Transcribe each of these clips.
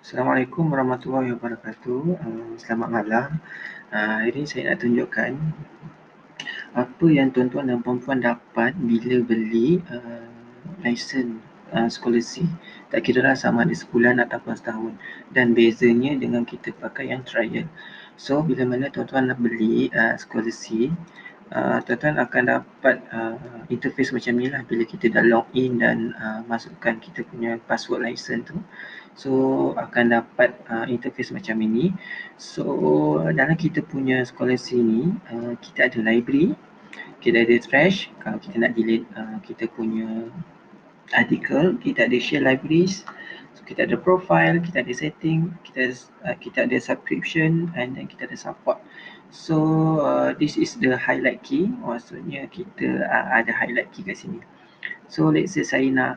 Assalamualaikum warahmatullahi wabarakatuh. Selamat malam. Hari ini saya nak tunjukkan apa yang tuan-tuan dan puan-puan dapat bila beli lesen scholarship. Tak kira lah sama ada sebulan ataupun setahun. Dan bezanya dengan kita pakai yang trial. So, bila mana tuan-tuan nak beli scholarship, tuan-tuan akan dapat interface macam ni lah bila kita dah log in dan masukkan kita punya password license tu. So akan dapat interface macam ini. So dalam kita punya scholarship ni kita ada library, kita ada trash. Kalau kita nak delete kita punya artikel, kita ada share libraries. So kita ada profile, kita ada setting, kita ada subscription, and then kita ada support. So this is the highlight key. Maksudnya kita ada highlight key kat sini. So let's say saya nak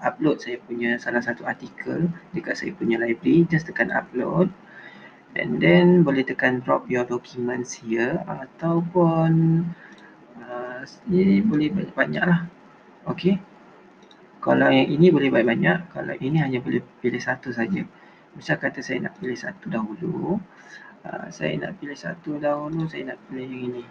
upload saya punya salah satu artikel dekat saya punya library, just tekan upload, and then boleh tekan drop your documents here, ataupun ini boleh banyak-banyak lah. Okay, kalau yang ini boleh banyak-banyak, kalau ini hanya boleh pilih satu saja. Misal kata saya nak pilih satu dahulu, saya nak pilih yang ini.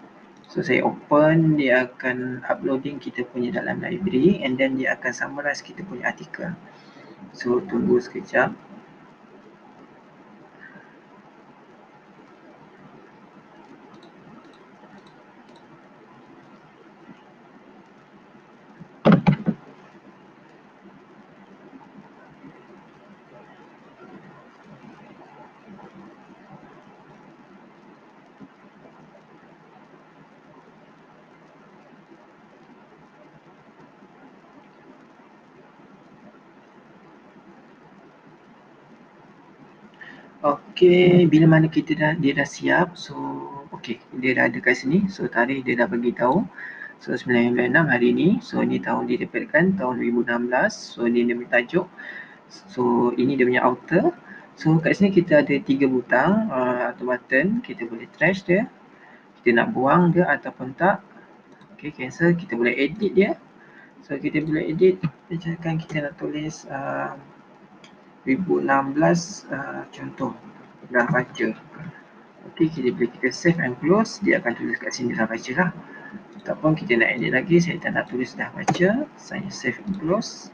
So saya open, dia akan uploading kita punya dalam library, and then dia akan summarize kita punya artikel. So tunggu sekejap. Okey, bila mana dia dah siap, so okey, dia dah ada kat sini. So tarikh dia dah bagi tahu. So 996 hari ni. So ni tahun diterbitkan tahun 2016. So ni dia punya tajuk. So ini dia punya outer. So kat sini kita ada 3 butang atau button. Kita boleh trash dia. Kita nak buang dia ataupun tak. Okey, cancel. Kita boleh edit dia. So kita boleh edit. Misalkan kita nak tulis 2016 contoh dah baca. Okey, kita save and close, dia akan tulis kat sini dah baca lah. Ataupun kita nak edit lagi, saya tak nak tulis dah baca, saya save and close.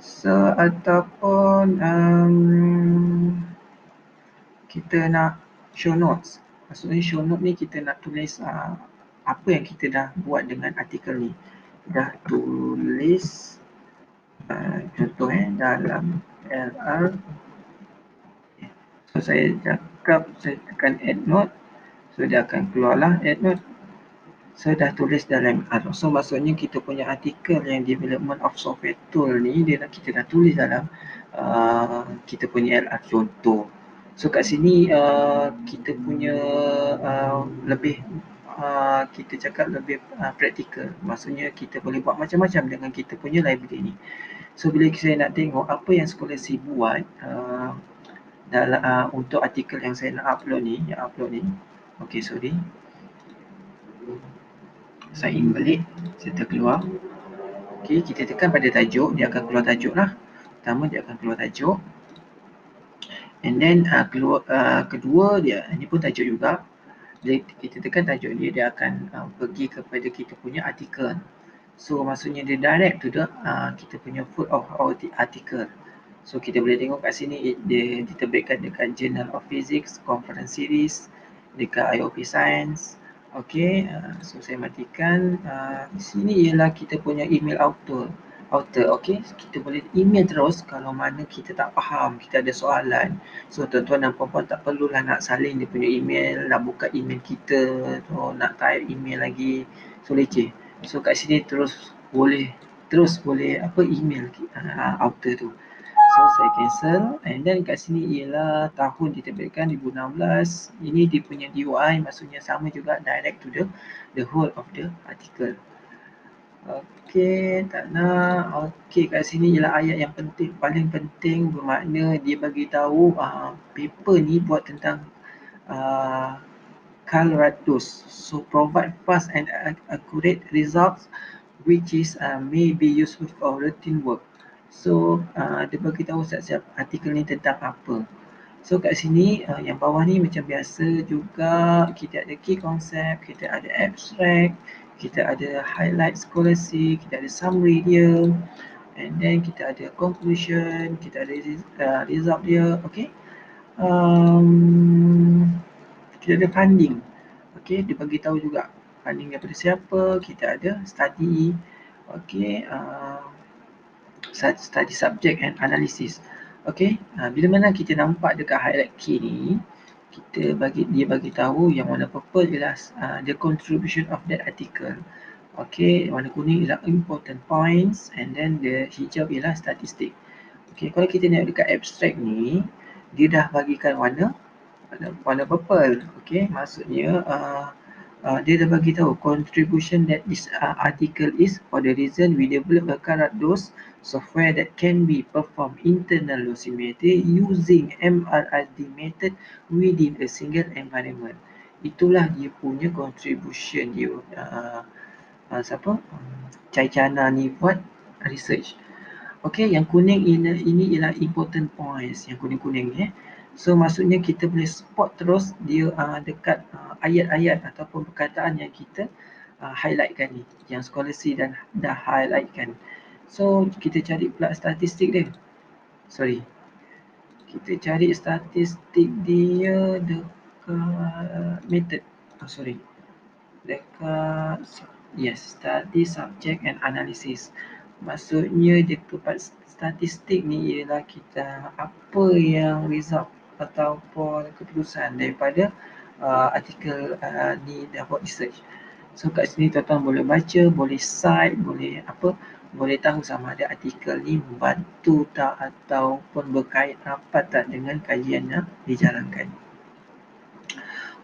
So ataupun kita nak show notes. Maksudnya show note ni kita nak tulis apa yang kita dah buat dengan artikel ni. Dah tulis contoh dalam LR. So saya tekan add note. So dia akan keluarlah add note. So dah tulis dalam LR. So maksudnya kita punya artikel yang development of software tool ni kita dah tulis dalam kita punya LR contoh. So kat sini kita punya lebih kita cakap lebih praktikal. Maksudnya kita boleh buat macam-macam dengan kita punya library ni. So bila saya nak tengok apa yang scholarship buat dalam untuk artikel yang saya nak upload ni, okey, sorry, saya ingin balik, saya terkeluar. Okey, kita tekan pada tajuk, dia akan keluar tajuk lah. Pertama dia akan keluar tajuk, and then kedua dia, ini pun tajuk juga. Bila kita tekan tajuk dia akan pergi kepada kita punya artikel. So maksudnya dia direct to the kita punya foot of our article. So kita boleh tengok kat sini dia diterbitkan dekat Journal of Physics Conference Series, dekat IOP Science. Okey, so saya matikan. Di sini ialah kita punya email outer. Okey, kita boleh email terus kalau mana kita tak faham, kita ada soalan. So tuan-tuan dan puan-puan tak perlulah nak salin dia punya email, nak buka email kita, so nak type email lagi, so leceh. So kat sini boleh email outer tu. So saya cancel, and then kat sini ialah tahun diterbitkan 2016. Ini dia punya DOI, maksudnya sama juga, direct to the whole of the article. Okey, tak nak. Okey, kat sini ialah ayat yang penting, paling penting, bermakna dia bagi tahu paper ni buat tentang Carl Rados. So provide fast and accurate results which is may be useful for routine work. So dia bagi tahu siap-siap artikel ni tentang apa. So kat sini yang bawah ni macam biasa juga, kita ada key concept, kita ada abstract, kita ada highlight scholarship, kita ada summary dia, and then kita ada conclusion, kita ada result dia. Okay. Kita ada funding. Okay, dia bagi tahu juga funding daripada siapa, kita ada study. Okay, study subject and analysis. Okay, bila mana kita nampak dekat highlight key ni, dia bagi tahu yang warna purple ialah the contribution of that article. Okay, warna kuning ialah important points, and then the hijau ialah statistik. Okay, kalau kita tengok dekat abstract ni, dia dah bagikan warna purple. Okay, maksudnya dia dah bagi tahu contribution that this article is for the reason we develop a current dose software that can be performed internal dosimetry using MRID method within a single environment. Itulah dia punya contribution dia. Siapa? Chai Chana ni buat research. Okay, yang kuning ini ialah important points, yang kuning-kuning ni. So maksudnya kita boleh spot terus dia dekat ayat-ayat ataupun perkataan yang kita highlightkan ni, yang scholarship dan dah highlightkan. So kita cari pula statistik dia. Kita cari statistik dia dekat method. Dekat study subject and analysis. Maksudnya dia tempat statistik ni ialah kita apa yang result ataupun keputusan daripada artikel ni dah buat research. So kat sini tuan-tuan boleh baca, boleh cite, boleh tahu sama ada artikel ni membantu tak ataupun berkait rapat tak dengan kajian yang dijalankan.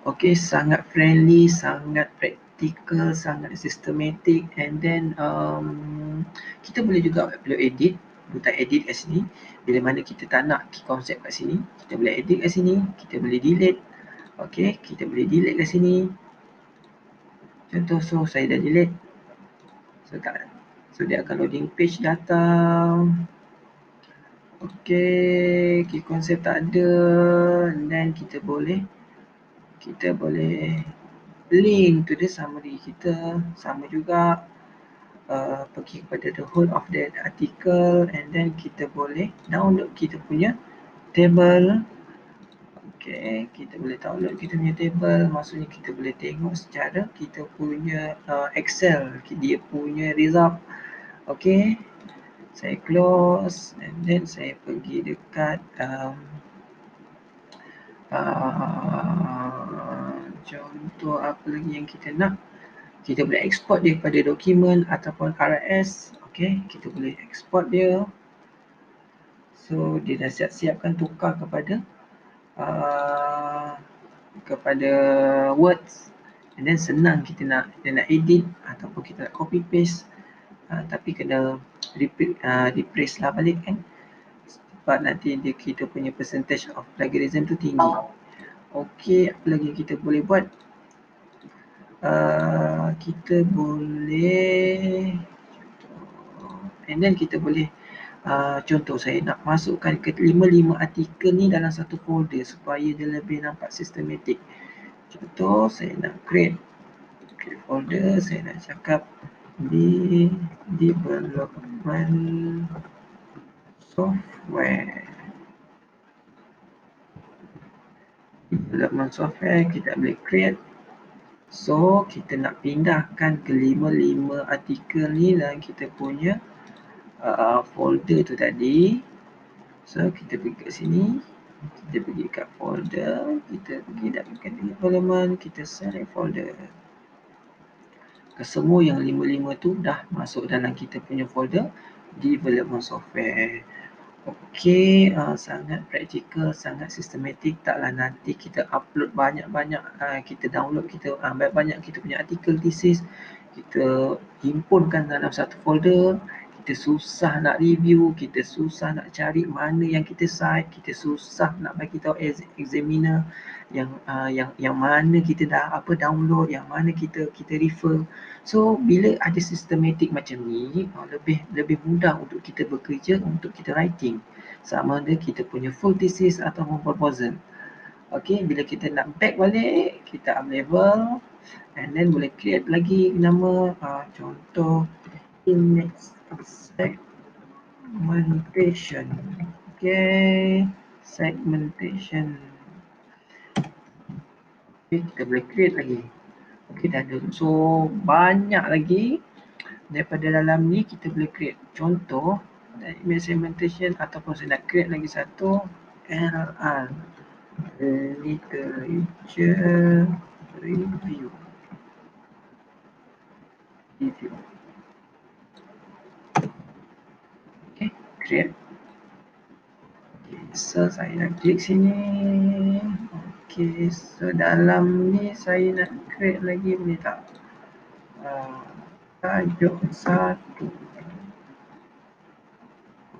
Okay, sangat friendly, sangat practical, sangat systematic, and then kita boleh juga edit, butang edit kat sini. Bila mana kita tak nak key concept kat sini, kita boleh edit kat sini, kita boleh delete. Okay, kita boleh delete kat sini. Contoh, so saya dah delete. So dia akan loading page datang. Okay, key concept tak ada, and then kita boleh link to the summary kita, sama juga pergi kepada the whole of that article, and then kita boleh download kita punya table. Okay, kita boleh download kita punya table, maksudnya kita boleh tengok secara kita punya Excel, dia punya result. Okay, saya close, and then saya pergi dekat contoh apa lagi yang kita nak. Kita boleh export dia kepada dokumen ataupun RS. Okay, kita boleh export dia. So dia dah siap-siapkan tukar kepada words, and then senang kita nak edit ataupun kita nak copy paste, tapi kena replace lah balik kan, sebab nanti kita punya percentage of plagiarism tu tinggi. Okay, apa lagi kita boleh buat? Kita boleh, and then kita boleh contoh saya nak masukkan ke 5 artikel ni dalam satu folder supaya dia lebih nampak sistematik. Contoh saya nak create folder, saya nak cakap di development software. Kita boleh create. So kita nak pindahkan ke 5 artikel ni dalam kita punya folder tu tadi. So kita pergi kat sini, kita pergi kat folder, kita pergi dapatkan development, kita select folder. Semua yang 5 tu dah masuk dalam kita punya folder development software. Okay, sangat praktikal, sangat sistematik. Taklah nanti kita upload banyak-banyak, kita download banyak-banyak kita punya artikel thesis, kita himpunkan dalam satu folder, kita susah nak review, kita susah nak cari mana yang kita cite, kita susah nak bagi tahu examiner yang mana kita dah download, yang mana kita refer. So bila ada systematic macam ni, lebih mudah untuk kita bekerja, untuk kita writing. Sama ada kita punya full thesis ataupun proposal. Okay, bila kita nak back balik, kita up level and then boleh create lagi nama, contoh image segmentation. Okay, segmentation. Okay, kita boleh create lagi. Okay, dah ada. So banyak lagi daripada dalam ni kita boleh create. Contoh image segmentation ataupun saya nak create lagi satu LR, literature review. Okay, create. Okay, so saya nak klik sini. Okay, so dalam ni saya nak create lagi, boleh tak? Tajuk satu.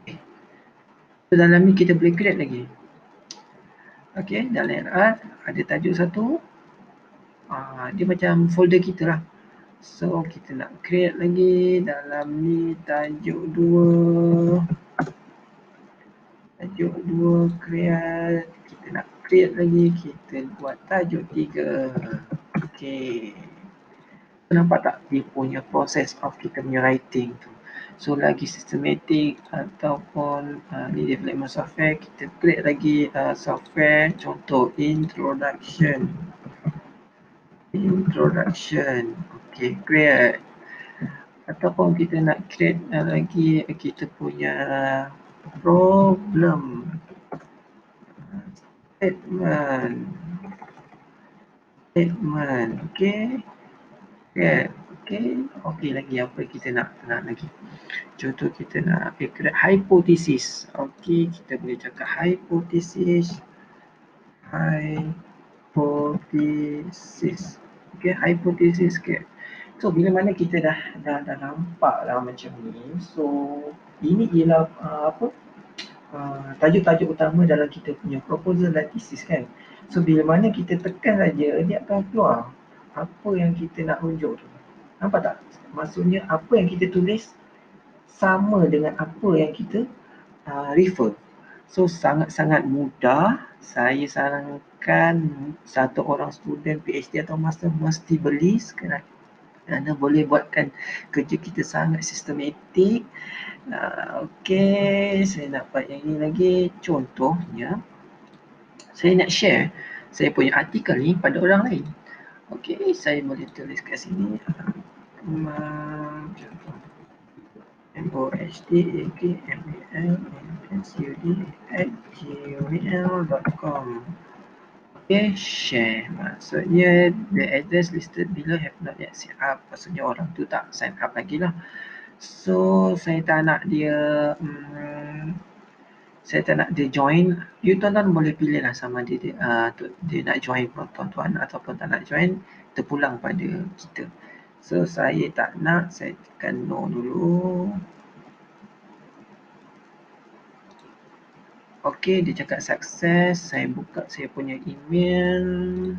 Okay. So dalam ni kita boleh create lagi. Okay, dalam LR ada tajuk satu. Dia macam folder kita lah. So kita nak create lagi dalam ni tajuk 2. Tajuk 2 create. Kita nak create lagi, kita buat tajuk 3. Okay. Nampak tak dia punya proses of kita punya writing tu. So lagi systematic ataupun ni development software, kita create lagi software, contoh introduction. Okay, create. Ataupun kita nak create lagi kita punya problem statement. Okay. Yeah. Okay, lagi apa kita nak lagi? Contoh kita nak create hypothesis. Okay, kita boleh cakap hypothesis. Okay, hypothesis ke. So bila mana kita dah nampak lah macam ni. So ini ialah tajuk-tajuk utama dalam kita punya proposal dan thesis kan. So bila mana kita tekan saja, dia akan keluar apa yang kita nak runjuk tu. Nampak tak? Maksudnya apa yang kita tulis sama dengan apa yang kita refer. So sangat-sangat mudah. Saya sarankan satu orang student PhD atau master mesti beli kerana boleh buatkan kerja kita sangat sistematik. Okay, saya nak buat yang ini lagi. Contohnya, saya nak share saya punya artikel ni pada orang lain. Okay, saya boleh tulis kat sini. mohdmacmsud@gmail.com. Okay, share. Maksudnya the address listed below have not yet set up. Maksudnya orang tu tak sign up lagi lah. So saya tak nak dia join. You tuan-tuan boleh pilih lah sama dia nak join tuan-tuan ataupun tak nak join, terpulang pada kita. So saya tak nak, saya tekan no dulu. Okay, dia cakap sukses. Saya buka saya punya email.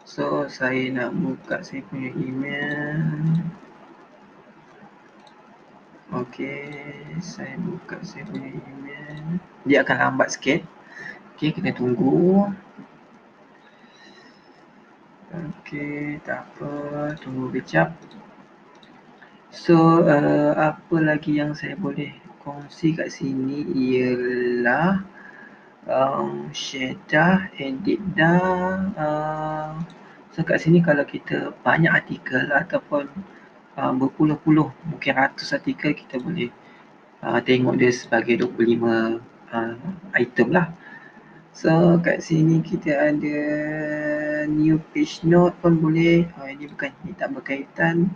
So saya nak buka saya punya email. Okay, saya buka saya punya email. Dia akan lambat sikit. Okay, kita tunggu. Okay, tak apa, tunggu kejap. So apa lagi yang saya boleh kongsi kat sini ialah share dah, edit dah. So kat sini kalau kita banyak artikel ataupun berpuluh-puluh, mungkin ratus artikel, kita boleh tengok dia sebagai 25 item lah. So kat sini kita ada new page note pun boleh. Ini tak berkaitan.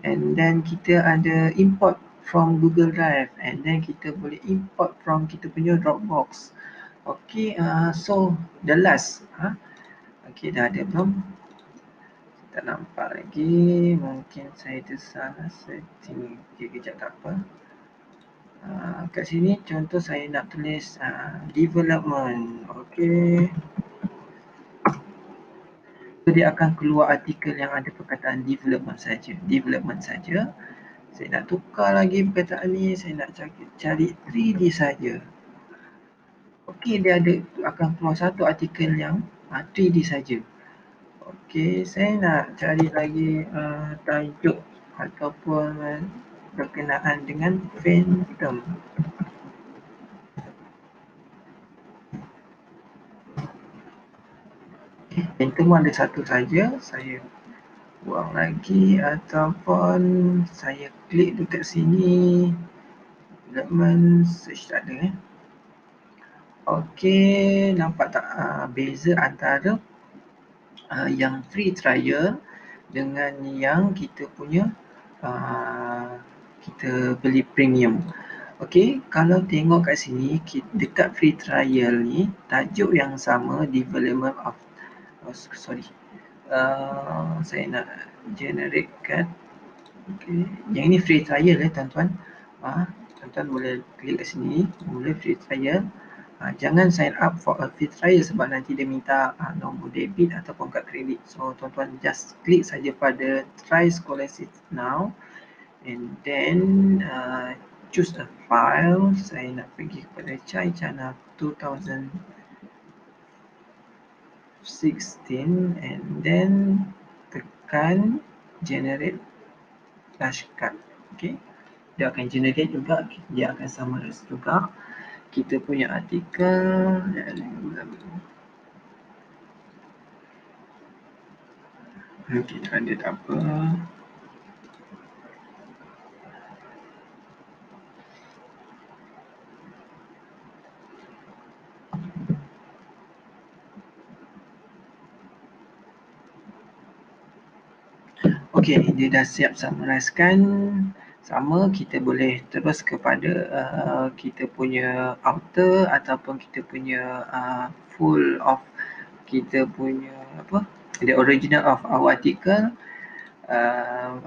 And then kita ada import from Google Drive, and then kita boleh import from kita punya Dropbox. Okay, so the last. Okay, dah ada belum? Tak nampak lagi. Mungkin saya tersalah setting. Okay, kejap tak apa. Kat sini contoh saya nak tulis development. Okey. So, dia akan keluar artikel yang ada perkataan development saja. Development saja. Saya nak tukar lagi perkataan ni. Saya nak cari 3D saja. Okey, dia akan keluar satu artikel yang 3D saja. Okey, saya nak cari lagi tajuk ataupun berkenaan dengan Phantom. Phantom ada satu saja. Saya buang lagi ataupun saya klik dekat sini. Development search tak ada. Okey, nampak tak beza antara yang free trial dengan yang kita punya kita beli premium. Okey, kalau tengok kat sini dekat free trial ni tajuk yang sama, development of saya nak generatekan. Okey, yang ni free trial tuan-tuan. Tuan-tuan boleh klik kat sini, mula free trial. Jangan sign up for a free trial sebab nanti dia minta nombor debit ataupun kad kredit. So tuan-tuan just klik saja pada try scholarship now and then choose a file. Saya nak pergi kepada Chai Chana 2016 and then tekan generate flashcard. Okay, dia akan generate juga, dia akan summarize juga kita punya artikel. Okay, tak ada tak apa. Okey, dia dah siap summarizekan. Sama, kita boleh terus kepada kita punya outer ataupun kita punya full of kita punya the original of our article.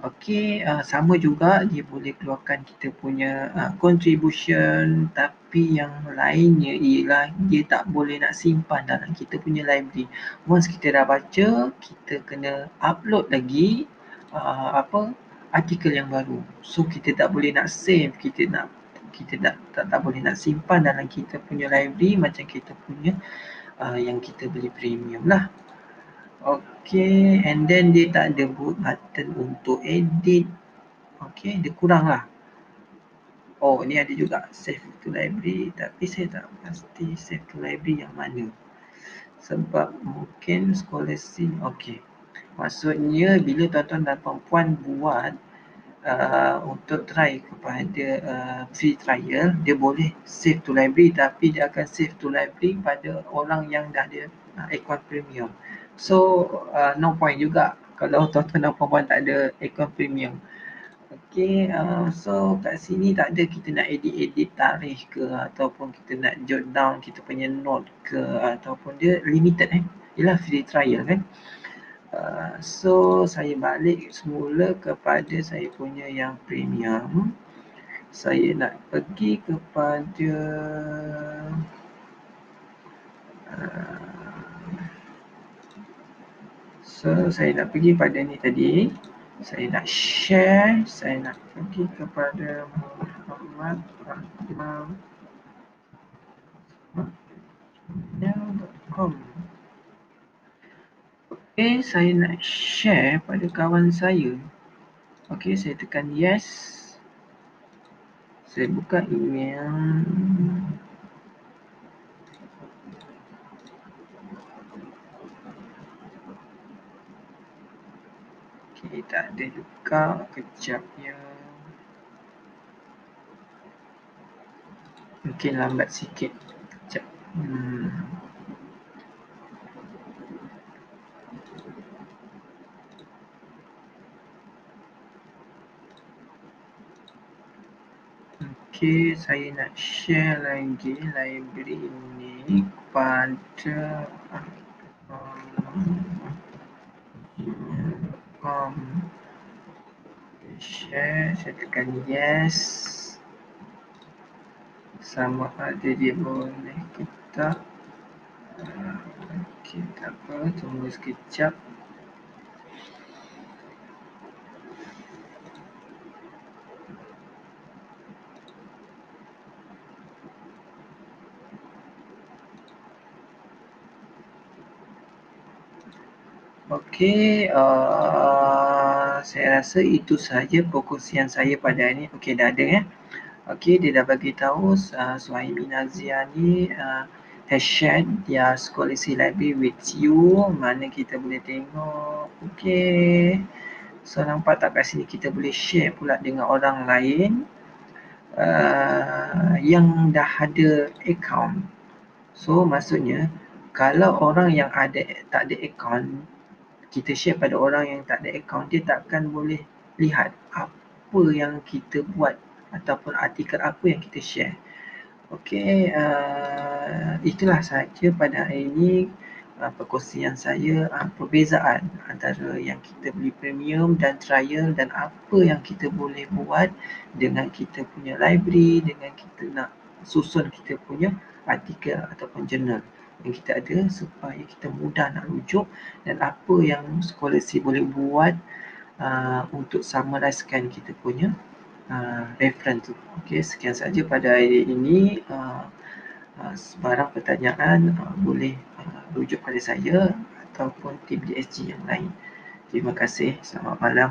Okey, sama juga dia boleh keluarkan kita punya contribution, tapi yang lainnya ialah dia tak boleh nak simpan dalam kita punya library. Once kita dah baca, kita kena upload lagi artikel yang baru. So kita tak boleh nak save, kita tak boleh nak simpan dalam kita punya library macam kita punya yang kita beli premium lah. Okay, and then dia tak ada button untuk edit. Okay, dia kurang lah. Oh, ni ada juga save to library, tapi saya tak pasti save to library yang mana. Sebab mungkin scholarship. Okay, maksudnya bila tuan-tuan dan puan-puan buat untuk try kepada free trial, dia boleh save to library, tapi dia akan save to library pada orang yang dah ada account premium. So no point juga kalau tuan-tuan dan puan-puan tak ada account premium. Okay, so kat sini tak ada kita nak edit tarikh ke ataupun kita nak jot down kita punya note ke, ataupun dia limited ialah free trial kan. So saya balik semula kepada saya punya yang premium. Saya nak pergi kepada so saya nak pergi pada ni tadi. Saya nak share, saya nak pergi kepada muhammad.com. Okay, saya nak share pada kawan saya. Okay, saya tekan yes. Saya buka email. Okay, tak ada juga. Kejap ya. Mungkin lambat sikit. Kejap. Okay, saya nak share lagi library ini kepada share, saya tekan yes. Sama ada dia boleh ke tak. Okey, tak apa, tunggu sekejap. Okey, saya rasa itu sahaja perkongsian saya pada hari ini. Okey, dah ada ya. Okey, dia dah bagi tahu Suhaimi Nazia ni has shared their scholarship library with you. Mana kita boleh tengok. Okey. So nampak tak kat sini kita boleh share pula dengan orang lain yang dah ada account. So maksudnya kalau orang yang tak ada account, kita share pada orang yang tak ada account, dia takkan boleh lihat apa yang kita buat ataupun artikel apa yang kita share. Okey, itulah sahaja pada hari ini perkongsian saya, perbezaan antara yang kita beli premium dan trial dan apa yang kita boleh buat dengan kita punya library, dengan kita nak susun kita punya artikel ataupun jurnal yang kita ada supaya kita mudah nak rujuk, dan apa yang scholarship boleh buat untuk summarizekan kita punya reference tu. Okey, sekian saja pada hari ini. Sebarang pertanyaan boleh rujuk pada saya ataupun tim DSG yang lain. Terima kasih. Selamat malam.